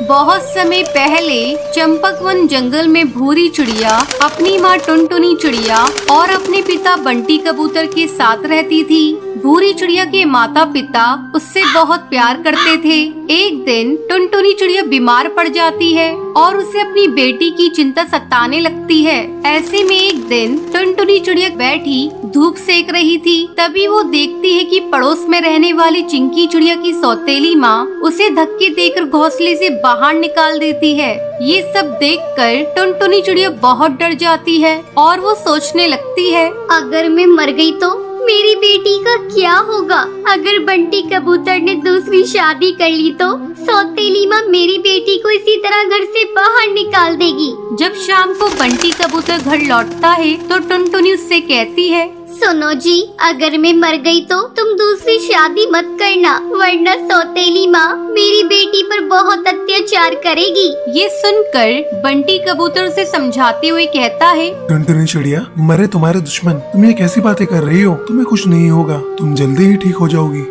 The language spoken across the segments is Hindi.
बहुत समय पहले चंपकवन जंगल में भूरी चिड़िया अपनी माँ टुनटुनी चिड़िया और अपने पिता बंटी कबूतर के साथ रहती थी। भूरी चिड़िया के माता पिता उससे बहुत प्यार करते थे। एक दिन टुनटुनी चिड़िया बीमार पड़ जाती है और उसे अपनी बेटी की चिंता सताने लगती है। ऐसे में एक दिन टुनटुनी चिड़िया बैठी धूप सेक रही थी। तभी वो देखती है कि पड़ोस में रहने वाली चिंकी चिड़िया की सौतेली माँ उसे धक्के देकर घोंसले से बाहर निकाल देती है। ये सब देखकर टुनटुनी चिड़िया बहुत डर जाती है और वो सोचने लगती है, अगर मैं मर गई तो मेरी बेटी का क्या होगा? अगर बंटी कबूतर ने दूसरी शादी कर ली तो सौतेली माँ मेरी बेटी को इसी तरह घर से बाहर निकाल देगी। जब शाम को बंटी कबूतर घर लौटता है तो टुनटुनी उससे कहती है, सुनो जी, अगर मैं मर गई तो तुम दूसरी शादी मत करना, वरना सौतेली माँ मेरी बेटी पर बहुत अत्याचार करेगी। ये सुनकर बंटी कबूतर उसे समझाते हुए कहता है, टुनटुनी चिड़िया, मरे तुम्हारे दुश्मन, तुम ये कैसी बातें कर रही हो? तुम्हें कुछ नहीं होगा, तुम जल्दी ही ठीक हो जाओगी।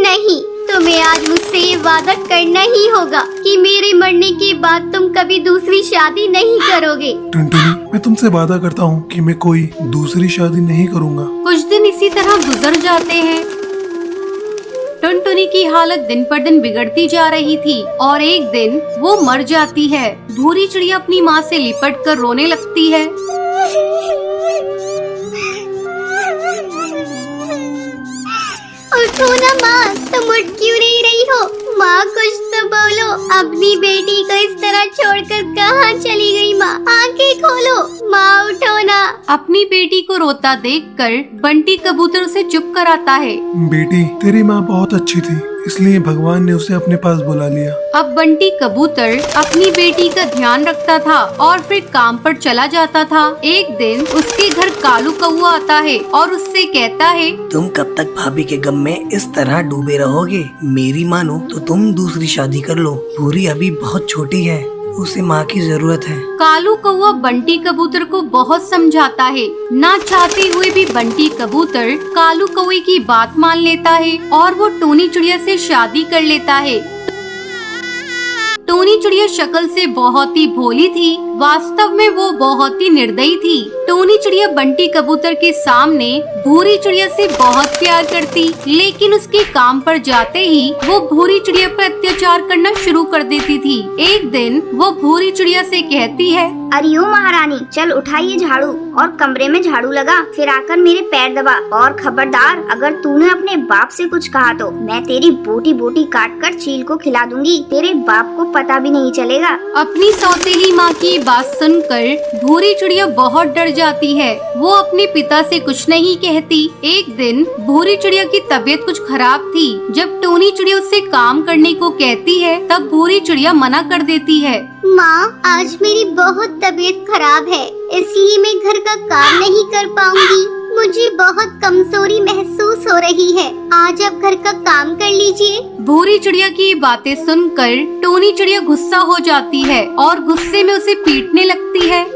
नहीं, तुम्हें आज मुझसे ये वादा करना ही होगा कि मेरे मरने के बाद तुम कभी दूसरी शादी नहीं करोगे। टुनटुनी, मैं तुमसे वादा करता हूँ कि मैं कोई दूसरी शादी नहीं करूँगा। कुछ दिन इसी तरह गुजर जाते हैं। टुनटुनी की हालत दिन पर दिन बिगड़ती जा रही थी और एक दिन वो मर जाती है। भूरी चिड़िया अपनी माँ से लिपट कर रोने लगती है। उठो ना माँ, तुम उठ क्यों नहीं रही हो? माँ कुछ तो बोलो, अपनी बेटी को इस तरह छोड़कर कहाँ चली गई? माँ आंखें खोलो, माँ उठो ना। अपनी बेटी को रोता देखकर बंटी कबूतर उसे चुप कराता है। बेटी, तेरी माँ बहुत अच्छी थी, इसलिए भगवान ने उसे अपने पास बुला लिया। अब बंटी कबूतर अपनी बेटी का ध्यान रखता था और फिर काम पर चला जाता था। एक दिन उसके घर कालू कौआ आता है और उससे कहता है, तुम कब तक भाभी के गम में इस तरह डूबे रहोगे? मेरी मानो तो तुम दूसरी शादी कर लो। भूरी अभी बहुत छोटी है, उसे माँ की जरूरत है। कालू कौआ बंटी कबूतर को बहुत समझाता है। ना चाहते हुए भी बंटी कबूतर कालू कौवे की बात मान लेता है और वो टोनी चिड़िया से शादी कर लेता है। टोनी चिड़िया शक्ल से बहुत ही भोली थी, वास्तव में वो बहुत ही निर्दयी थी। टोनी चिड़िया बंटी कबूतर के सामने भूरी चिड़िया से बहुत प्यार करती, लेकिन उसके काम पर जाते ही वो भूरी चिड़िया पर अत्याचार करना शुरू कर देती थी। एक दिन वो भूरी चिड़िया से कहती है, अरे ओ महारानी, चल उठाइए झाड़ू और कमरे में झाड़ू लगा, फिर आकर मेरे पैर दबा। और खबरदार, अगर तूने अपने बाप से कुछ कहा तो मैं तेरी बोटी बोटी काट कर चील को खिला दूंगी। तेरे बाप को पता भी नहीं चलेगा। अपनी सौतेली माँ की बात सुनकर भूरी चिड़िया बहुत डर जाती है। वो अपने पिता से कुछ नहीं कहती। एक दिन भूरी चिड़िया की तबीयत कुछ खराब थी। जब टोनी चिड़िया उससे काम करने को कहती है तब भूरी चिड़िया मना कर देती है। माँ, आज मेरी बहुत तबीयत खराब है, इसलिए मैं घर का काम नहीं कर पाऊंगी। मुझे बहुत कमजोरी महसूस हो रही है, आज आप घर का काम कर लीजिए। भूरी चिड़िया की बातें सुनकर टोनी चिड़िया गुस्सा हो जाती है और गुस्से में उसे पीटने लगती है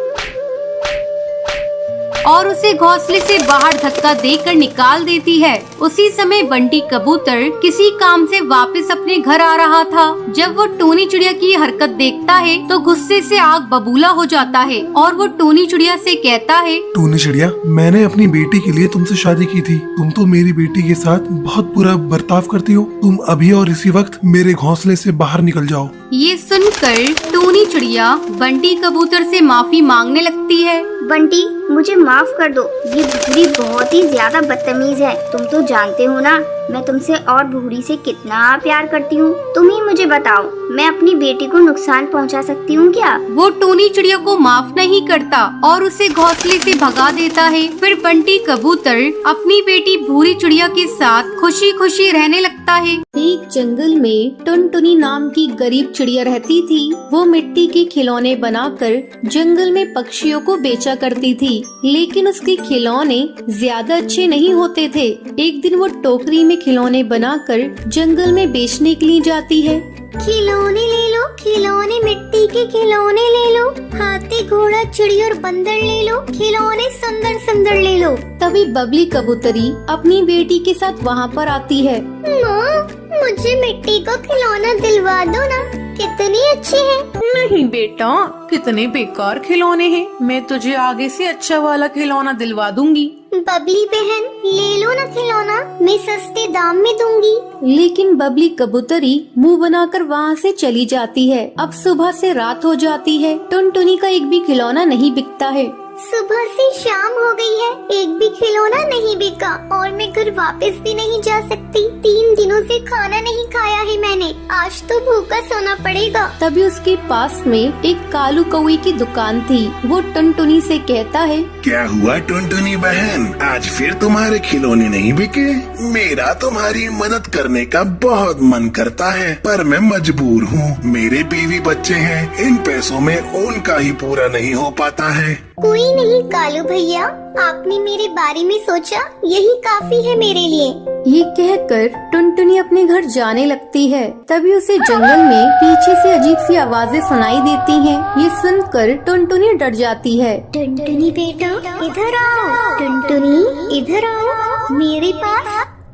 और उसे घोंसले से बाहर धक्का देकर निकाल देती है। उसी समय बंटी कबूतर किसी काम से वापस अपने घर आ रहा था। जब वो टोनी चिड़िया की हरकत देखता है तो गुस्से से आग बबूला हो जाता है और वो टोनी चिड़िया से कहता है, टोनी चिड़िया, मैंने अपनी बेटी के लिए तुमसे शादी की थी। तुम तो मेरी बेटी के साथ बहुत बुरा बर्ताव करती हो। तुम अभी और इसी वक्त मेरे घोंसले से बाहर निकल जाओ। ये सुनकर टोनी चिड़िया बंटी कबूतर से माफी मांगने लगती है। बंटी, मुझे माफ कर दो, ये भूरी बहुत ही ज्यादा बदतमीज है। तुम तो जानते हो ना मैं तुमसे और भूरी से कितना प्यार करती हूँ। तुम ही मुझे बताओ, मैं अपनी बेटी को नुकसान पहुँचा सकती हूँ क्या? वो टोनी चिड़िया को माफ नहीं करता और उसे घोंसले से भगा देता है। फिर बंटी कबूतर अपनी बेटी भूरी चिड़िया के साथ खुशी खुशी रहने लगता है। एक जंगल में टुनटुनी नाम की गरीब चिड़िया रहती थी। वो मिट्टी के खिलौने बनाकर जंगल में पक्षियों को बेचा करती थी, लेकिन उसके खिलौने ज्यादा अच्छे नहीं होते थे। एक दिन वो टोकरी में खिलौने बनाकर जंगल में बेचने के लिए जाती है। खिलौने ले लो, खिलौने मिट्टी के खिलौने ले लो, हाथी घोड़ा चिड़ी और बंदर ले लो, खिलौने सुंदर सुंदर ले लो। तभी बबली कबूतरी अपनी बेटी के साथ वहाँ पर आती है। माँ, मुझे मिट्टी का खिलौना दिलवा दो ना, कितनी अच्छी है। नहीं बेटा, कितने बेकार खिलौने हैं। मैं तुझे आगे से अच्छा वाला खिलौना दिलवा दूंगी। बबली बहन, ले लो ना खिलौना, मैं सस्ते दाम में दूंगी। लेकिन बबली कबूतरी मुंह बनाकर वहाँ से चली जाती है। अब सुबह से रात हो जाती है, टुनटुनी का एक भी खिलौना नहीं बिकता है। सुबह से शाम हो गई है, एक भी खिलौना नहीं बिका और मैं घर वापस भी नहीं जा सकती। 3 दिनों से खाना नहीं खाया है मैंने, आज तो भूखा सोना पड़ेगा। तभी उसके पास में एक कालू कौवे की दुकान थी। वो टुनटुनी से कहता है, क्या हुआ टुनटुनी बहन, आज फिर तुम्हारे खिलौने नहीं बिके? मेरा तुम्हारी मदद करने का बहुत मन करता है, पर मैं मजबूर हूँ। मेरे बीवी बच्चे हैं, इन पैसों में उनका ही पूरा नहीं हो पाता है। कोई नहीं कालू भैया, आपने मेरे बारे में सोचा, यही काफी है मेरे लिए। ये कहकर टुनटुनी अपने घर जाने लगती है। तभी उसे जंगल में पीछे से अजीब सी आवाजें सुनाई देती हैं। ये सुनकर टुनटुनी डर जाती है। टुनटुनी बेटा, इधर आओ। टुनटुनी इधर आओ मेरे पास।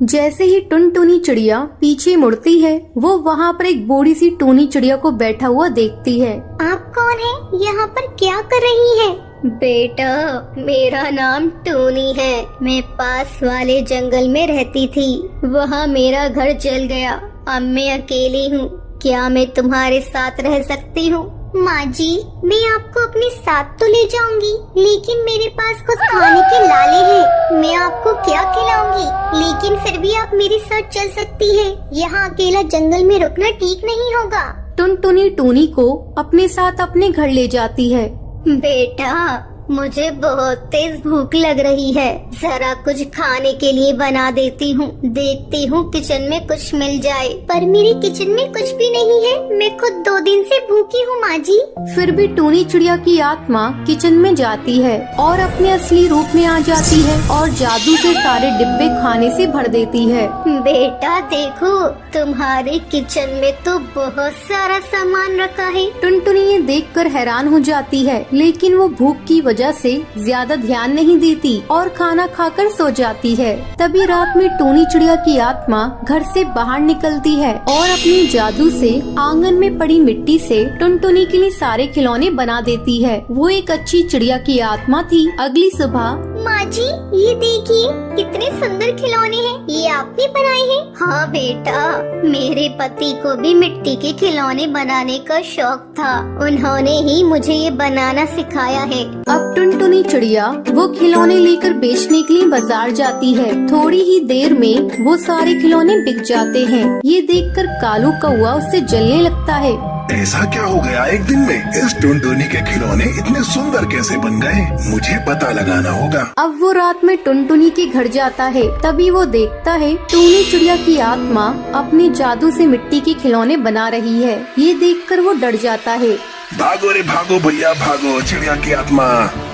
जैसे ही टुनटुनी चिड़िया पीछे मुड़ती है, वो वहाँ पर एक बूढ़ी सी टूनी चिड़िया को बैठा हुआ देखती है। आप कौन है? यहाँ पर क्या कर रही है? बेटा, मेरा नाम टूनी है। मैं पास वाले जंगल में रहती थी, वहाँ मेरा घर जल गया। अब मैं अकेली हूँ, क्या मैं तुम्हारे साथ रह सकती हूँ? माँ जी, मैं आपको अपने साथ तो ले जाऊंगी, लेकिन मेरे पास कुछ खाने के लाले हैं। मैं आपको क्या खिलाऊंगी, लेकिन फिर भी आप मेरे साथ चल सकती हैं। यहाँ अकेला जंगल में रुकना ठीक नहीं होगा। टुनटुनी टूनी को अपने साथ अपने घर ले जाती है। बेटा, मुझे बहुत तेज भूख लग रही है, जरा कुछ खाने के लिए बना देती हूँ। देखती हूँ किचन में कुछ मिल जाए, पर मेरे किचन में कुछ भी नहीं है। मैं खुद 2 दिन से भूखी हूँ माँ जी। फिर भी टूनी चिड़िया की आत्मा किचन में जाती है और अपने असली रूप में आ जाती है और जादू से सारे डिब्बे खाने से भर देती है। बेटा देखो, तुम्हारे किचन में तो बहुत सारा सामान रखा है। टुनटुनी ये देखकर हैरान हो जाती है, लेकिन वो भूख की वजह से ज्यादा ध्यान नहीं देती और खाना खाकर सो जाती है। तभी रात में टूनी चिड़िया की आत्मा घर से बाहर निकलती है और अपने जादू से आंगन में पड़ी मिट्टी से टुनटुनी के लिए सारे खिलौने बना देती है। वो एक अच्छी चिड़िया की आत्मा थी। अगली सुबह, माँ जी, ये देखिए कितने सुंदर खिलौने हैं, ये आपने बनाए हैं? हाँ बेटा, मेरे पति को भी मिट्टी के खिलौने बनाने का शौक था, उन्होंने ही मुझे ये बनाना सिखाया है। अब टुनटुनी चिड़िया वो खिलौने लेकर बेचने के लिए बाजार जाती है। थोड़ी ही देर में वो सारे खिलौने बिक जाते हैं। ये देखकर कालू कौवा उससे जलने लगता है। ऐसा क्या हो गया एक दिन में? इस टुनटुनी के खिलौने इतने सुंदर कैसे बन गए? मुझे पता लगाना होगा। अब वो रात में टुनटुनी के घर जाता है। तभी वो देखता है टूनी चिड़िया की आत्मा अपने जादू से मिट्टी के खिलौने बना रही है। ये देखकर वो डर जाता है। भागो रे भागो भैया भागो, चिड़िया की आत्मा।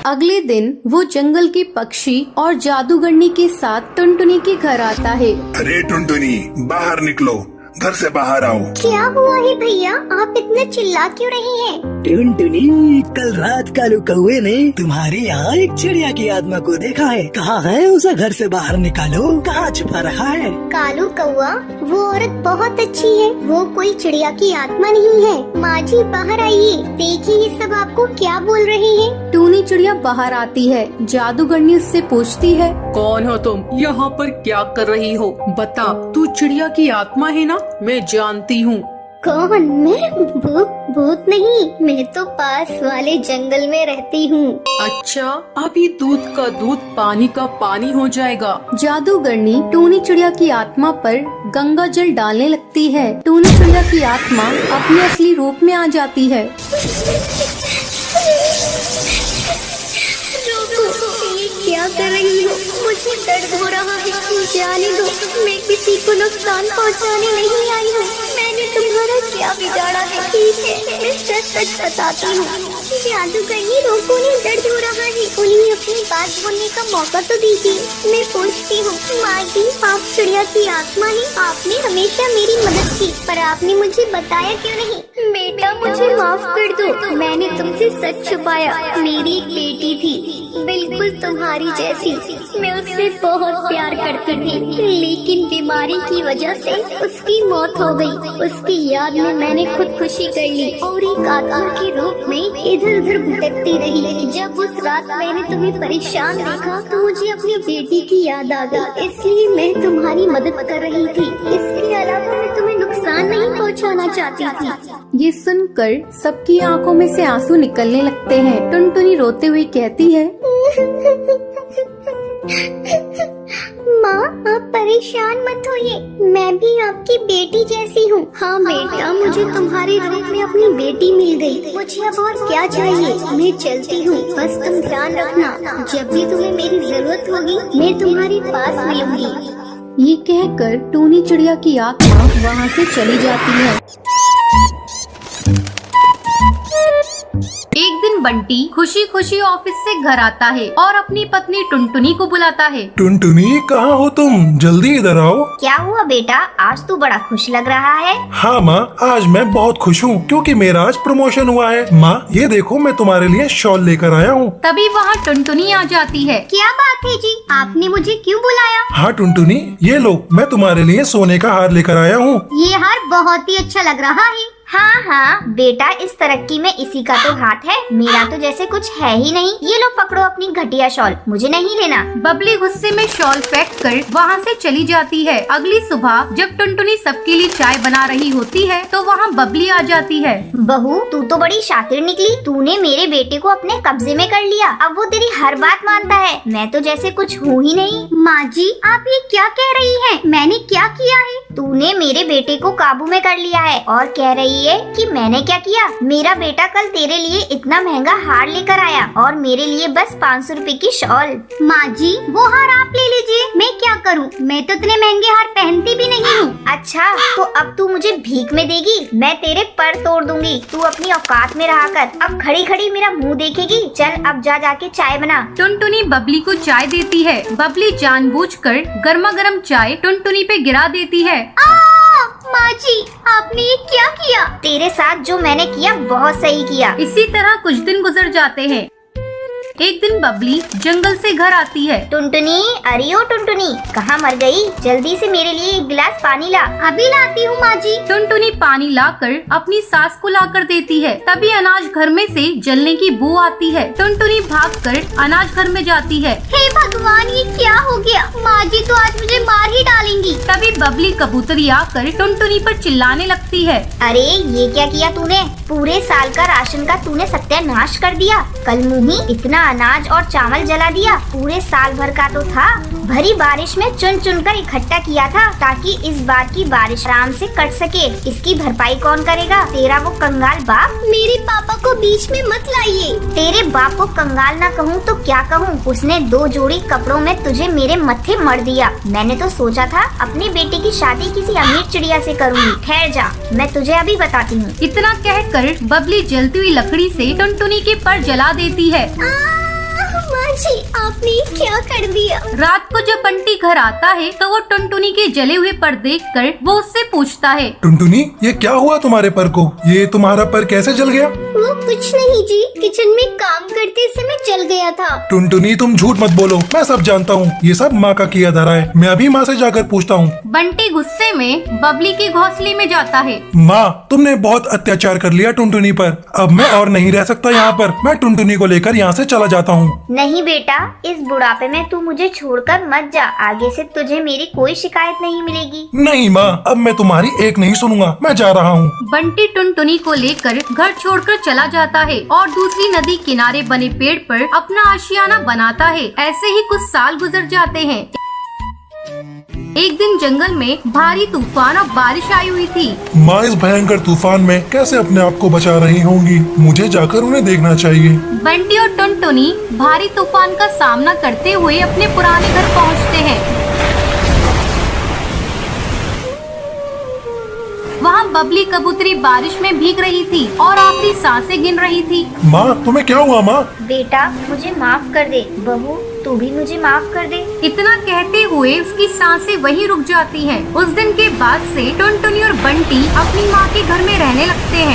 अगले दिन वो जंगल के पक्षी और जादूगरनी के साथ टुनटुनी के घर आता है। अरे टुनटुनी, बाहर निकलो, घर से बाहर आओ। क्या हुआ है भैया, आप इतना चिल्ला क्यों रहे हैं? टुनटुनी, कल रात कालू कौवे ने तुम्हारे यहाँ एक चिड़िया की आत्मा को देखा है। कहाँ है? उसे घर से बाहर निकालो, कहाँ छुपा रखा है? कालू कौवा, वो औरत बहुत अच्छी है, वो कोई चिड़िया की आत्मा नहीं है। माँ जी बाहर आइए, देखिए ये सब आपको क्या बोल रहे हैं। टूनी चिड़िया बाहर आती है। जादूगरनी उससे पूछती है, कौन हो तुम? यहाँ पर क्या कर रही हो? बता, तू चिड़िया की आत्मा है ना? मैं जानती हूँ। कौन? मैं? भूत नहीं, मैं तो पास वाले जंगल में रहती हूँ। अच्छा, अभी दूध का दूध पानी का पानी हो जाएगा। जादूगरनी टूनी चिड़िया की आत्मा पर गंगा जल डालने लगती है। टूनी चिड़िया की आत्मा अपने असली रूप में आ जाती है। ये क्या कर रही हो? मुझे दर्द हो रहा है, जाने दो, मैं किसी को नुकसान पहुंचाने नहीं आई हूँ। मैंने तुम्हारा क्या बिगाड़ा है? ठीक है, मैं सच सच बताती हूँ। जादू करनी रोको, नहीं दर्द हो रहा है। उन्हें अपनी बात बोलने का मौका तो दीजिए। मैं पूछती हूँ, माँ जी आप चिड़िया की आत्मा हैं। आपने हमेशा मेरी मदद की, पर आपने मुझे बताया क्यों नहीं? बेटा मुझे माफ कर दो, मैंने तुमसे सच छुपाया। मेरी एक बेटी थी, बिल्कुल तुम्हारी जैसी। मैं उससे बहुत प्यार करती थी, लेकिन बीमारी की वजह से उसकी मौत हो गई। उसकी याद में मैंने खुदकुशी कर ली और एक आत्मा के रूप में इधर उधर भटकती रही। जब उस रात मैंने तुम्हें परेशान देखा तो मुझे अपनी बेटी की याद आ गई, इसलिए मैं तुम्हारी मदद कर रही थी। इसके अलावा मैं तुम्हें नुकसान नहीं पहुंचाना चाहती थी। ये सुनकर सबकी आंखों में से आंसू निकलने लगते हैं। टुनटुनी रोते हुए कहती है, माँ आप परेशान मत होइए, मैं भी आपकी बेटी जैसी हूँ। हाँ बेटा, मुझे तुम्हारे रूप में अपनी बेटी मिल गई। मुझे अब और क्या चाहिए? मैं चलती हूँ, बस तुम ध्यान रखना। जब भी तुम्हें मेरी जरूरत होगी मैं तुम्हारे पास मिलूंगी। ये कहकर टूनी चिड़िया की आत्मा वहाँ से चली जाती है। एक दिन बंटी खुशी खुशी ऑफिस से घर आता है और अपनी पत्नी टुनटुनी को बुलाता है। टुनटुनी कहाँ हो तुम? जल्दी इधर आओ। क्या हुआ बेटा, आज तू बड़ा खुश लग रहा है। हाँ माँ, आज मैं बहुत खुश हूँ क्योंकि मेरा आज प्रमोशन हुआ है। माँ ये देखो, मैं तुम्हारे लिए शॉल लेकर आया हूँ। तभी वहाँ टुनटुनी आ जाती है। क्या बात है जी, आपने मुझे क्यों बुलाया? हाँ टुनटुनी, ये लो, मैं तुम्हारे लिए सोने का हार लेकर आया हूँ। ये हार बहुत ही अच्छा लग रहा है। हाँ हाँ बेटा, इस तरक्की में इसी का तो हाथ है, मेरा तो जैसे कुछ है ही नहीं। ये लो पकड़ो अपनी घटिया शॉल, मुझे नहीं लेना। बबली गुस्से में शॉल फेंक कर वहाँ से चली जाती है। अगली सुबह जब टुनटुनी सबके लिए चाय बना रही होती है तो वहाँ बबली आ जाती है। बहू तू तो बड़ी शातिर निकली, तूने मेरे बेटे को अपने कब्जे में कर लिया। अब वो तेरी हर बात मानता है, मैं तो जैसे कुछ हूँ ही नहीं। माँ जी आप ये क्या कह रही हैं? मैंने क्या किया है? तूने मेरे बेटे को काबू में कर लिया है और कह रही है कि मैंने क्या किया। मेरा बेटा कल तेरे लिए इतना महंगा हार लेकर आया और मेरे लिए बस 500 रुपए की शॉल। माँ जी वो हार आप ले लीजिए, मैं क्या करूँ? मैं तो इतने महंगे हार पहनती भी नहीं हूँ। अच्छा तो अब तू मुझे भीख में देगी? मैं तेरे पर तोड़ दूंगी। तू अपनी औकात में रहा कर, अब खड़ी खड़ी मेरा मुंह देखेगी। चल अब जा जाके चाय बना। टुनटुनी बबली को चाय देती है। बबली जानबूझकर गर्मा गर्म चाय टुनटुनी पे गिरा देती है। माँ जी आपने ये क्या किया? तेरे साथ जो मैंने किया बहुत सही किया। इसी तरह कुछ दिन गुजर जाते हैं। एक दिन बबली जंगल से घर आती है। टुनटुनी, अरे ओ टुनटुनी, कहाँ मर गई? जल्दी से मेरे लिए एक गिलास पानी ला। अभी लाती हूँ माँ जी। टुनटुनी पानी लाकर अपनी सास को लाकर देती है। तभी अनाज घर में से जलने की बू आती है। टुनटुनी भागकर अनाज घर में जाती है। हे भगवान ये क्या हो गया? माँ जी तो आज मुझे मार ही डालेंगी। तभी बबली कबूतरी आकर टुनटुनी पर चिल्लाने लगती है। अरे ये क्या किया तूने? पूरे साल का राशन का तूने सत्यानाश कर दिया। कल मुही इतना अनाज और चावल जला दिया। पूरे साल भर का तो था, भरी बारिश में चुन चुन कर इकट्ठा किया था ताकि इस बार की बारिश आराम से कट सके। इसकी भरपाई कौन करेगा? तेरा वो कंगाल बाप। मेरे पापा को बीच में मत लाइए। तेरे बाप को कंगाल ना कहूँ तो क्या कहूँ? उसने 2 जोड़ी कपड़ों में तुझे मेरे मत्थे मर दिया। मैंने तो सोचा था अपनी बेटी की शादी किसी अमीर चिड़िया से करूँगी। ठहर जा, मैं तुझे अभी बताती हूँ। इतना कहकर बबली जलती हुई लकड़ी से टुनटुनी के पर जला देती है। माँ जी आपने ये क्या कर दिया? रात को जब बंटी घर आता है तो वो टुनटुनी के जले हुए पर देखकर वो उससे पूछता है। टुनटुनी ये क्या हुआ तुम्हारे पर को? ये तुम्हारा पर कैसे जल गया? वो कुछ नहीं जी, किचन में काम करते समय जल गया था। टुनटुनी तुम झूठ मत बोलो, मैं सब जानता हूँ। ये सब माँ का किया धरा है। मैं अभी माँ से जाकर पूछता हूँ। बंटी गुस्से में बबली के घोंसले में जाता है। माँ तुमने बहुत अत्याचार कर लिया टुनटुनी पर। अब मैं और नहीं रह सकता यहाँ पर। मैं टुनटुनी को लेकर यहाँ से चला जाता हूँ। नहीं बेटा, इस बुढ़ापे में तू मुझे छोड़कर मत जा। आगे से तुझे मेरी कोई शिकायत नहीं मिलेगी। नहीं माँ, अब मैं तुम्हारी एक नहीं सुनूंगा। मैं जा रहा हूँ। बंटी टुनटुनी को लेकर घर छोड़कर चला जाता है और दूसरी नदी किनारे बने पेड़ पर अपना आशियाना बनाता है। ऐसे ही कुछ साल गुजर जाते हैं। एक दिन जंगल में भारी तूफान और बारिश आई हुई थी। माँ इस भयंकर तूफान में कैसे अपने आप को बचा रही होंगी? मुझे जाकर उन्हें देखना चाहिए। बंटी और टुनटुनी भारी तूफान का सामना करते हुए अपने पुराने घर पहुंचते हैं। वहाँ बबली कबूतरी बारिश में भीग रही थी और आखिरी सांसें गिन रही थी। माँ तुम्हें क्या हुआ माँ? बेटा मुझे माफ कर दे। बहू तू भी मुझे माफ कर दे। इतना कहते हुए उसकी सांसें वहीं रुक जाती हैं। उस दिन के बाद से टुनटुनी और बंटी अपनी माँ के घर में रहने लगते हैं।